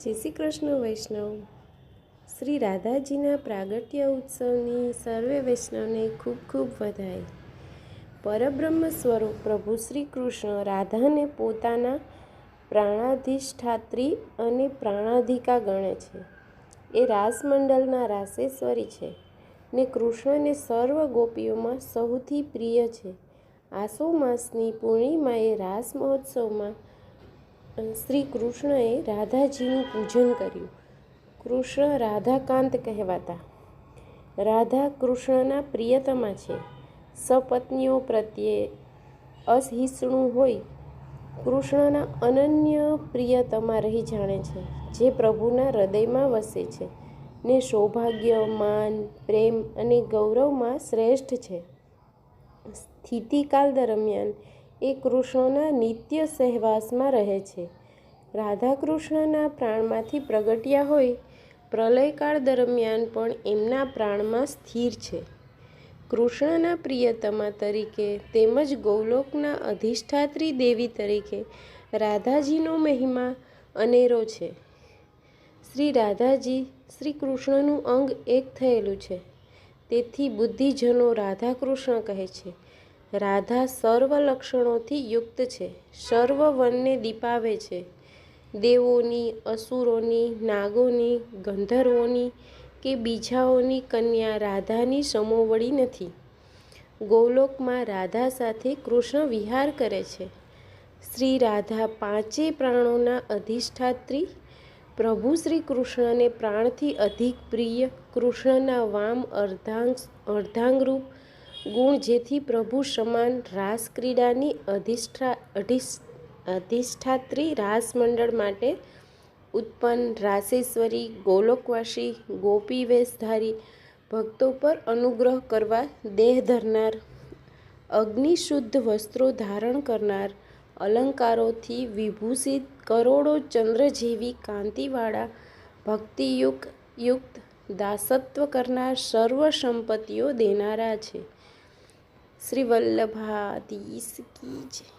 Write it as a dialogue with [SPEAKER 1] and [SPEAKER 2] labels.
[SPEAKER 1] જય શ્રી કૃષ્ણ વૈષ્ણવ. શ્રી રાધાજીના પ્રાગટ્ય ઉત્સવની સર્વે વૈષ્ણવને ખૂબ ખૂબ વધાઈ. પરબ્રહ્મ સ્વરૂપ પ્રભુ શ્રી કૃષ્ણ રાધાને પોતાના પ્રાણાધિષ્ઠાત્રી અને પ્રાણાધિકા ગણે છે. એ રાસમંડલના રાસેશ્વરી છે ને કૃષ્ણને સર્વ ગોપીઓમાં સૌથી પ્રિય છે. આસો માસની પૂર્ણિમાએ રાસ મહોત્સવમાં શ્રી કૃષ્ણએ રાધાજીનું પૂજન કર્યું. કૃષ્ણ રાધાકાંત કહેવાતા. રાધા કૃષ્ણના પ્રિયતમા છે. સપત્નીઓ પ્રત્યે અસહિષ્ણુ હોય કૃષ્ણના અનન્ય પ્રિયતમા રહી જાણે છે, જે પ્રભુના હૃદયમાં વસે છે ને સૌભાગ્ય, માન, પ્રેમ અને ગૌરવમાં શ્રેષ્ઠ છે. સ્થિતિકાલ દરમિયાન એ કૃષ્ણના નિત્ય સહવાસમાં રહે છે. રાધા કૃષ્ણના પ્રાણમાંથી પ્રગટ્યા હોય પ્રલયકાળ દરમિયાન પણ એમના પ્રાણમાં સ્થિર છે. કૃષ્ણના પ્રિયતમા તરીકે તેમજ ગૌલોકના અધિષ્ઠાત્રી દેવી તરીકે રાધાજીનો મહિમા અનેરો છે. શ્રી રાધાજી શ્રી કૃષ્ણનું અંગ એક થયેલું છે. તેથી બુદ્ધિજનો રાધા કૃષ્ણ કહે છે. રાધા સર્વ લક્ષણોથી યુક્ત છે. સર્વ વનને દીપાવે છે. દેવોની, અસુરોની, નાગોની, ગંધર્વોની કે બીજાઓની કન્યા રાધાની સમોવડી નથી. ગૌલોકમાં રાધા સાથે કૃષ્ણ વિહાર કરે છે. શ્રી રાધા પાંચે પ્રાણોના અધિષ્ઠાત્રી. પ્રભુ શ્રી કૃષ્ણને પ્રાણથી અધિક પ્રિય કૃષ્ણના વામ અર્ધાંગરૂપ ગુણ, જેથી પ્રભુ સમાન રાસક્રીડાની અધિષ્ઠાત્રી રાસમંડળ માટે ઉત્પન્ન રાસેશ્વરી ગોલોકવાસી ગોપીવેશધારી ભક્તો પર અનુગ્રહ કરવા દેહ ધરનાર, અગ્નિશુદ્ધ વસ્ત્રો ધારણ કરનાર, અલંકારોથી વિભૂષિત કરોડો ચંદ્ર જેવી કાંતિવાળા, ભક્તિયુક્ત દાસત્વ કરનાર, સર્વ સંપત્તિઓ દેનારા છે. શ્રી વલ્લભાધીશ કી જય.